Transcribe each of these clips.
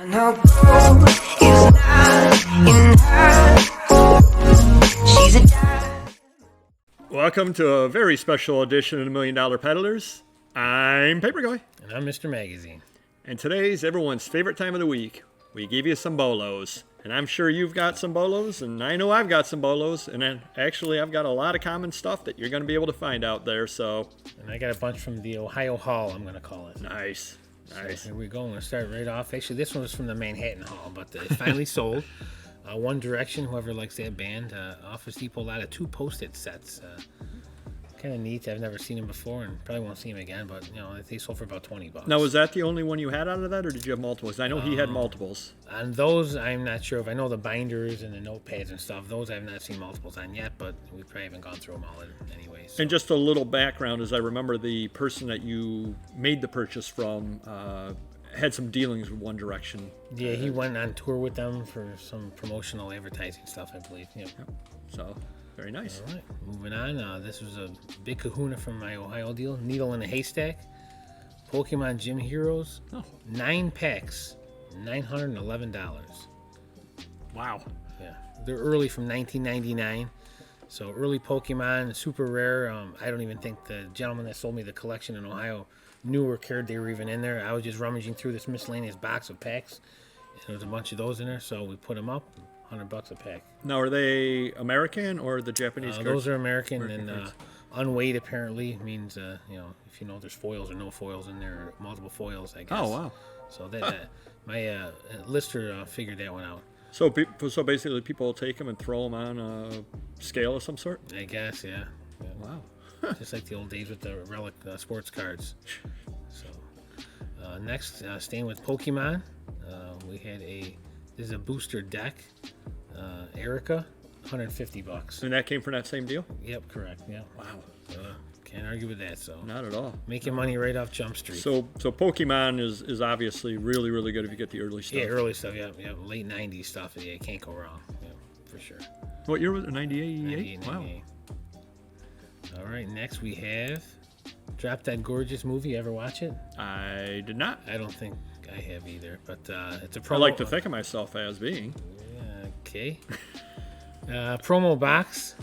No gold is not in her. She's a diamond. Welcome to a very special edition of the $1 Million Peddlers. I'm Paper Guy. And I'm Mr. Magazine. And today's everyone's favorite time of the week. We give you some bolos. And I'm sure you've got some bolos, and I know I've got some bolos. And then actually, I've got a lot of common stuff that you're going to be able to find out there. So, And I got a bunch from the Ohio Hall, I'm going to call it. nice. Nice. So here we go. I'm going to start right off. Actually, this one was from the Manhattan Hall, but it finally sold. One Direction, whoever likes that band, Office Depot out of 2 Post-it sets. Kind of neat. I've never seen them before and probably won't see them again, but you know, they sold for about $20. Now, was that the only one you had out of that, or did you have multiples? I know he had multiples. On those, I'm not sure if I know the binders and the notepads and stuff. Those I've not seen multiples on yet, but we probably haven't gone through them all anyway. So. And just a little background, as I remember, the person that you made the purchase from had some dealings with One Direction. Yeah, he went on tour with them for some promotional advertising stuff, I believe. Yep. So, very nice. All right, moving on. This was a big kahuna from my Ohio deal. Needle in a Haystack. Pokemon Gym Heroes. 9 packs. $911. Wow. Yeah, they're early from 1999. So early Pokemon, super rare. I don't even think the gentleman that sold me the collection in Ohio knew or cared they were even in there. I was just rummaging through this miscellaneous box of packs, and there was a bunch of those in there, so we put them up. $100 a pack. Now, are they American or the Japanese cards? Those are American cards. Unweighed apparently means if you know there's foils or no foils in there, or multiple foils, I guess. Oh, wow. So that my lister figured that one out. So basically, people will take them and throw them on a scale of some sort? I guess, yeah. Wow. Just like the old days with the relic sports cards. So next, staying with Pokemon, we had this is a booster deck, Erica, $150. And that came from that same deal? Yep, correct. Yeah. Wow. Can't argue with that. So Not at all. making money right off Jump Street. So Pokemon is obviously really, really good if you get the early stuff. Yeah, early stuff. Yeah, late '90s stuff. Yeah, can't go wrong. Yeah, for sure. What year was it? 98? 98, Wow. 98. All right, next we have Drop That Gorgeous Movie. Ever watch it? I did not. I don't think I have either, but it's a promo. I like to think of myself as being. Okay. Promo box,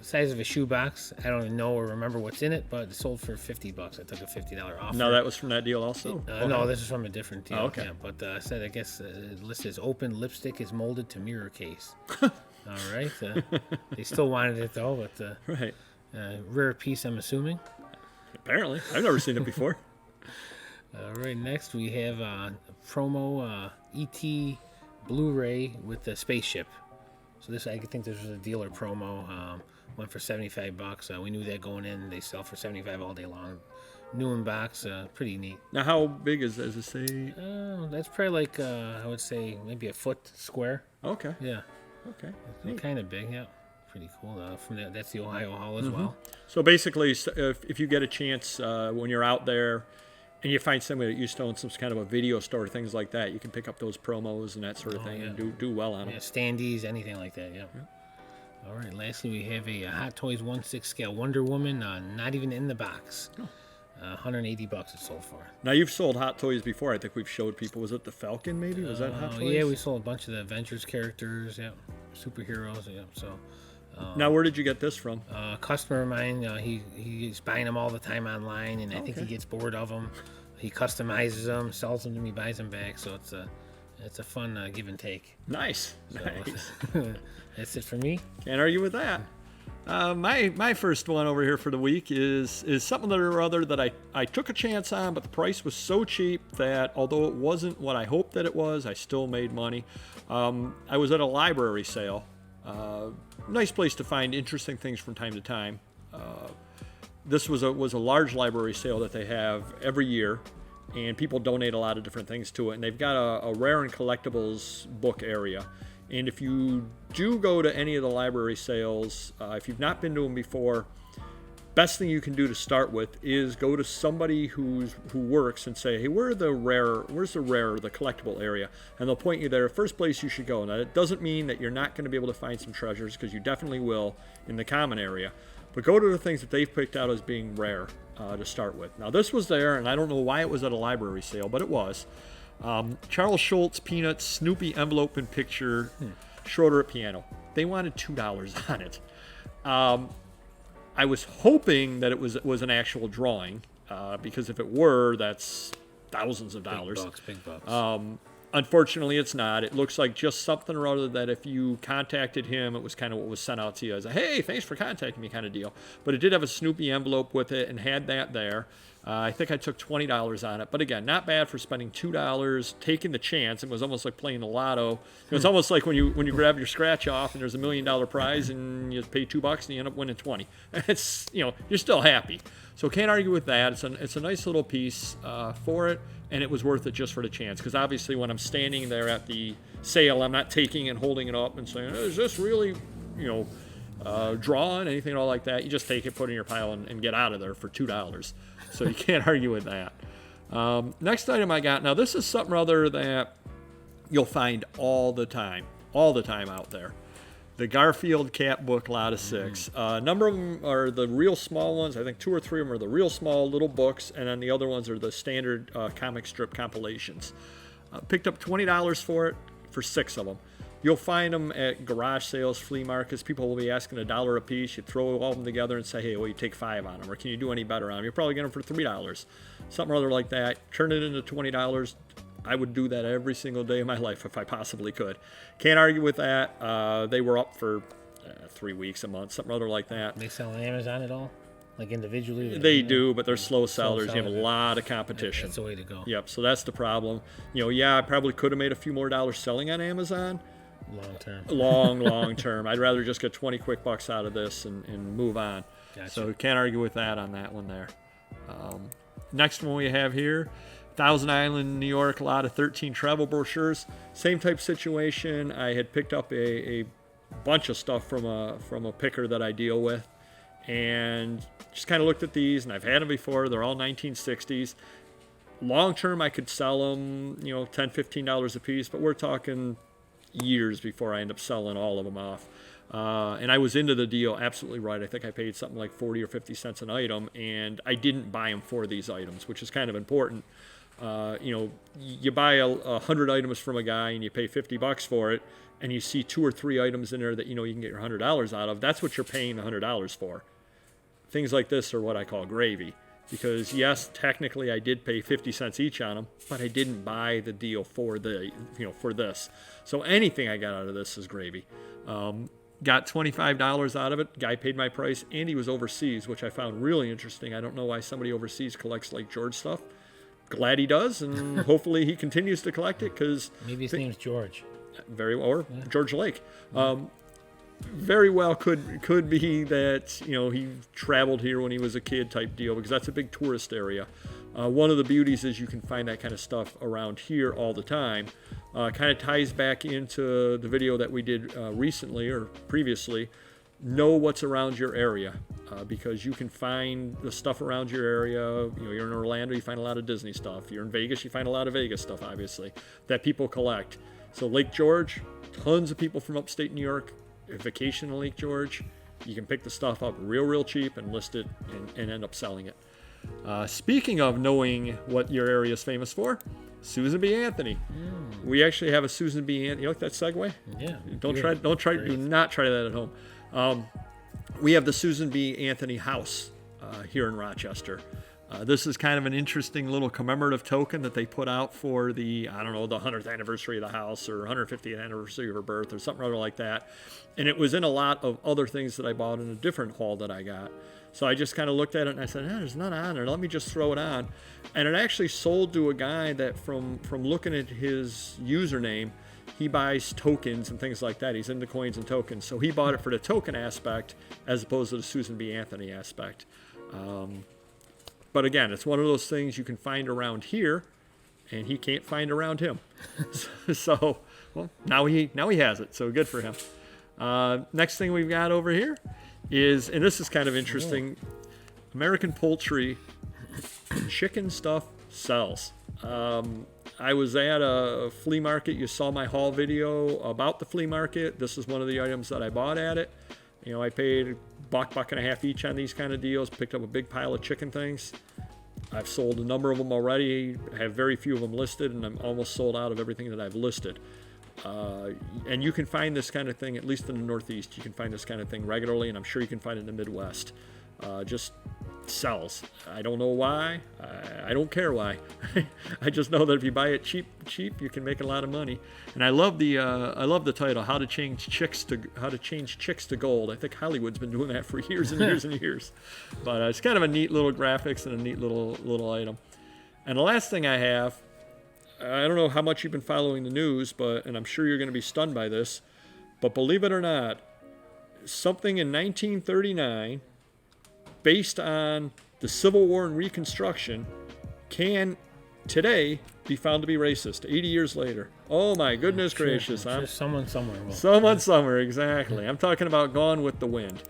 size of a shoe box. I don't even know or remember what's in it, but it sold for $50. I took a $50 offer. No, that was from that deal also? No, this is from a different deal. Oh, okay. Yeah, but I said, I guess listed as open lipstick is molded to mirror case. All right. They still wanted it though, but Right. rare piece, I'm assuming. Apparently. I've never seen it before. All right. Next we have promo ET Blu-ray with the spaceship. So this, I think this was a dealer promo. Went for $75. We knew that going in. They sell for $75 all day long. New in box, pretty neat. Now, how big is it? Does it say? That's probably like I would say maybe a foot square. Okay. Yeah, Okay. kind of big. Yeah, pretty cool. From that's the Ohio Hall as well. So basically, if you get a chance when you're out there and you find somebody that used to own some kind of a video store, things like that, you can pick up those promos and that sort of thing and do well on Yeah, them. standees, anything like that. Yeah. All right. Lastly, we have a Hot Toys 1/6 scale Wonder Woman, not even in the box. $180 it sold for. Now, you've sold Hot Toys before. I think we've showed people. Was it the Falcon, maybe? Was that Hot Toys? Yeah, we sold a bunch of the Avengers characters. Yeah, superheroes. Yeah. So. Now, where did you get this from? A customer of mine, he's buying them all the time online, and I think he gets bored of them. He customizes them, sells them to me, buys them back. So it's a fun give and take. Nice. So, Nice. that's it for me. Can't argue with that. My first one over here for the week is something or other that I took a chance on, but the price was so cheap that although it wasn't what I hoped that it was, I still made money. I was at a library sale. Nice place to find interesting things from time to time. This was a large library sale that they have every year, and people donate a lot of different things to it. And they've got a rare and collectibles book area. And if you do go to any of the library sales, if you've not been to them before, best thing you can do to start with is go to somebody who works and say, hey, where's the rare, the collectible area? And they'll point you there. First place you should go. Now, it doesn't mean that you're not going to be able to find some treasures, because you definitely will in the common area. But go to the things that they've picked out as being rare to start with. Now, this was there, and I don't know why it was at a library sale, but it was. Charles Schultz Peanuts Snoopy envelope and picture Schroeder at piano. They wanted $2 on it. I was hoping that it was an actual drawing, because if it were, that's thousands of dollars. Big bucks. Unfortunately, it's not. It looks like just something or other that if you contacted him, it was kind of what was sent out to you as a, hey, thanks for contacting me kind of deal. But it did have a Snoopy envelope with it and had that there. I think I took $20 on it. But again, not bad for spending $2, taking the chance. It was almost like playing the lotto. It was almost like when you grab your scratch off and there's $1 million prize and you pay $2 and you end up winning 20. It's, you're still happy. So can't argue with that. It's a nice little piece for it. And it was worth it just for the chance, because obviously when I'm standing there at the sale, I'm not taking and holding it up and saying, is this really, drawn, anything at all like that. You just take it, put it in your pile, and get out of there for $2. So you can't argue with that. Next item I got, now this is something other that you'll find all the time out there. The Garfield Cat Book Lot of 6. A number of them are the real small ones. I think 2 or 3 of them are the real small little books, and then the other ones are the standard comic strip compilations. Picked up $20 for it for 6 of them. You'll find them at garage sales, flea markets. People will be asking $1 a piece. You throw all of them together and say, hey, well, you take 5 on them, or can you do any better on them? You'll probably get them for $3. Something or other like that. Turn it into $20. I would do that every single day of my life if I possibly could. Can't argue with that. They were up for 3 weeks, a month, something other like that. They sell on Amazon at all? Like individually? They do, but they're slow sellers. You have a lot of competition. That's the way to go. Yep, so that's the problem. I probably could have made a few more dollars selling on Amazon. Long term. Long term. I'd rather just get 20 quick bucks out of this and move on. Gotcha. So can't argue with that on that one there. Next one we have here, Thousand Island, New York, a lot of 13 travel brochures. Same type situation. I had picked up a bunch of stuff from a picker that I deal with, and just kind of looked at these, and I've had them before. They're all 1960s. Long term, I could sell them, $10, $15 a piece, but we're talking years before I end up selling all of them off. And I was into the deal absolutely right. I think I paid something like 40 or 50 cents an item, and I didn't buy them for these items, which is kind of important. You buy 100 items from a guy and you pay $50 for it, and you see 2 or 3 items in there that you can get your $100 out of. That's what you're paying the $100 for. Things like this are what I call gravy, because yes, technically I did pay 50 cents each on them, but I didn't buy the deal for for this. So anything I got out of this is gravy. Got $25 out of it. Guy paid my price, and he was overseas, which I found really interesting. I don't know why somebody overseas collects Lake George stuff. Glad he does, and hopefully he continues to collect it, because maybe his name's George. Or George Lake. Very well could be that he traveled here when he was a kid type deal, because that's a big tourist area. One of the beauties is you can find that kind of stuff around here all the time. Kind of ties back into the video that we did recently or previously. Know what's around your area, because you can find the stuff around your area. You're in Orlando, you find a lot of Disney stuff. You're in Vegas, you find a lot of Vegas stuff, obviously, that people collect. So Lake George, tons of people from upstate New York vacation in Lake George. You can pick the stuff up real cheap and list it and end up selling it. Speaking of knowing what your area is famous for, Susan B. Anthony. We actually have a Susan B. Anthony. You like that segue? Yeah. Do not try that at home. We have the Susan B. Anthony house here in Rochester. This is kind of an interesting little commemorative token that they put out for the 100th anniversary of the house, or 150th anniversary of her birth, or something other like that. And it was in a lot of other things that I bought in a different haul that I got. So I just kind of looked at it and I said, there's none on there. Let me just throw it on. And it actually sold to a guy that from looking at his username, he buys tokens and things like that. He's into coins and tokens. So he bought it for the token aspect as opposed to the Susan B. Anthony aspect. But again, it's one of those things you can find around here, and he can't find around him. So, well, now he has it. So good for him. Next thing we've got over here is, and this is kind of interesting, American Poultry chicken stuff sells. I was at a flea market. You saw my haul video about the flea market. This is one of the items that I bought at it. I paid $1.50 each on these kind of deals. Picked up a big pile of chicken things. I've sold a number of them already. I have very few of them listed, and I'm almost sold out of everything that I've listed. And you can find this kind of thing, at least in the Northeast. You can find this kind of thing regularly, and I'm sure you can find it in the Midwest. Just sells. I don't know why. I don't care why. I just know that if you buy it cheap, you can make a lot of money. And I love the title, How to Change Chicks to Gold. I think Hollywood's been doing that for years and years and years. But it's kind of a neat little graphics and a neat little item. And the last thing I have, I don't know how much you've been following the news, and I'm sure you're going to be stunned by this, but believe it or not, something in 1939, based on the Civil War and Reconstruction, can today be found to be racist 80 years later. Oh my goodness gracious. Just someone somewhere. Someone somewhere, exactly. I'm talking about Gone with the Wind.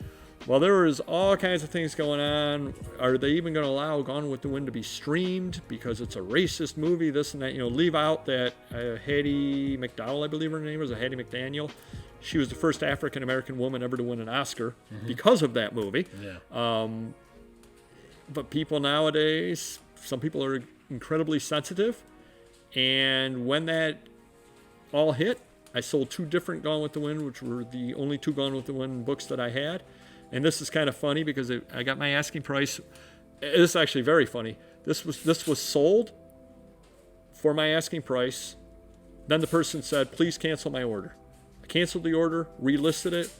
Well, there was all kinds of things going on. Are they even going to allow Gone with the Wind to be streamed because it's a racist movie, this and that? Leave out that Hattie McDowell, I believe her name was, Hattie McDaniel. She was the first African-American woman ever to win an Oscar because of that movie. Yeah. But people nowadays, some people are incredibly sensitive. And when that all hit, I sold 2 different Gone with the Wind, which were the only 2 Gone with the Wind books that I had. And this is kind of funny because I got my asking price. This is actually very funny. This was sold for my asking price. Then the person said, please cancel my order. I canceled the order, relisted it.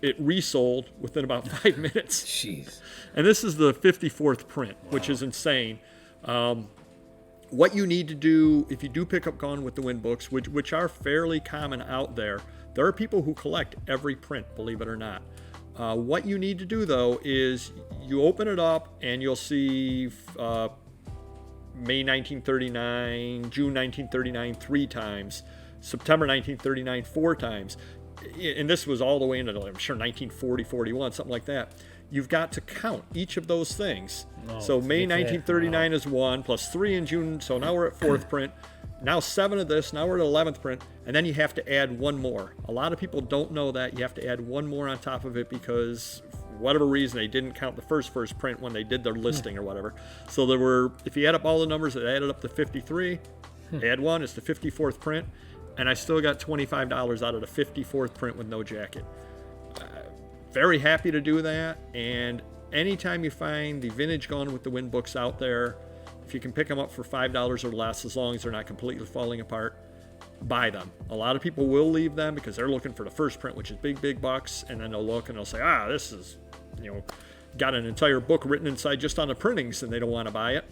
It resold within about 5 minutes. Jeez. And this is the 54th print, which is insane. What you need to do if you do pick up Gone with the Wind books, which are fairly common out there are people who collect every print, believe it or not. What you need to do, though, is you open it up and you'll see May 1939, June 1939 3 times, September 1939 4 times. And this was all the way into, I'm sure, 1940, 41, something like that. You've got to count each of those things. So May 1939 is 1, plus 3 in June, so now we're at 4th print. Now 7 of this, now we're at 11th print, and then you have to add 1 more. A lot of people don't know that. You have to add 1 more on top of it because, for whatever reason, they didn't count the first print when they did their listing or whatever. So there were, if you add up all the numbers, it added up to 53. Add 1, it's the 54th print. And I still got $25 out of the 54th print with no jacket. Very happy to do that. And anytime you find the vintage Gone with the Wind books out there, if you can pick them up for $5 or less, as long as they're not completely falling apart, buy them. A lot of people will leave them because they're looking for the first print, which is big bucks, and then they'll look and they'll say, this is, got an entire book written inside just on the printings, and they don't want to buy it.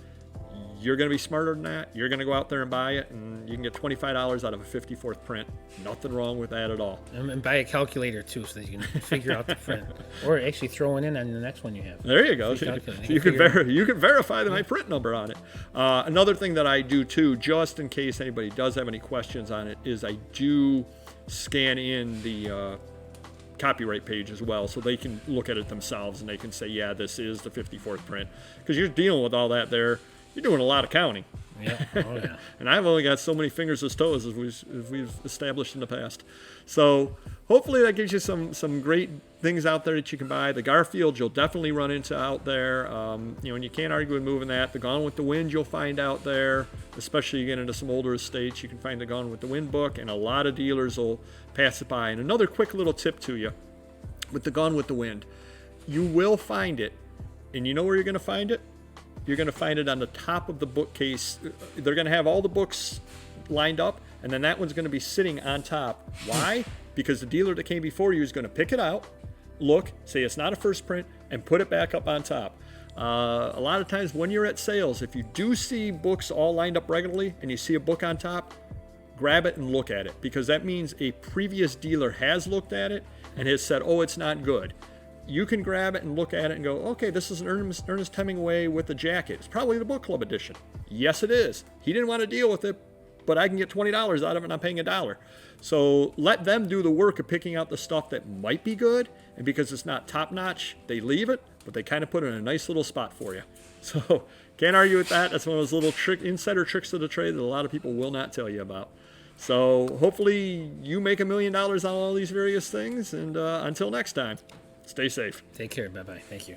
You're going to be smarter than that. You're going to go out there and buy it, and you can get $25 out of a 54th print. Nothing wrong with that at all. And buy a calculator, too, so that you can figure out the print. Or actually throw it in on the next one you have. There you go. You can verify my print number on it. Another thing that I do, too, just in case anybody does have any questions on it, is I do scan in the copyright page as well, so they can look at it themselves, and they can say, yeah, this is the 54th print. Because you're dealing with all that there. You're doing a lot of counting. Yeah. Oh, yeah. And I've only got so many fingers as toes as we've established in the past. So hopefully that gives you some great things out there that you can buy. The Garfield you'll definitely run into out there. And you can't argue with moving that. The Gone with the Wind you'll find out there, especially you get into some older estates. You can find the Gone with the Wind book, and a lot of dealers will pass it by. And another quick little tip to you with the Gone with the Wind, you will find it, and you know where you're going to find it? You're going to find it on the top of the bookcase. They're going to have all the books lined up, and then that one's going to be sitting on top. Why? Because the dealer that came before you is going to pick it out, look, say it's not a first print, and put it back up on top. A lot of times when you're at sales, if you do see books all lined up regularly and you see a book on top, grab it and look at it, because that means a previous dealer has looked at it and has said, oh, it's not good. You can grab it and look at it and go, okay, this is an Ernest Hemingway with a jacket. It's probably the book club edition. Yes, it is. He didn't want to deal with it, but I can get $20 out of it and I'm paying $1. So let them do the work of picking out the stuff that might be good, and because it's not top notch, they leave it, but they kind of put it in a nice little spot for you. So can't argue with that. That's one of those little insider tricks of the trade that a lot of people will not tell you about. So hopefully you make $1 million on all these various things, and until next time, stay safe. Take care. Bye-bye. Thank you.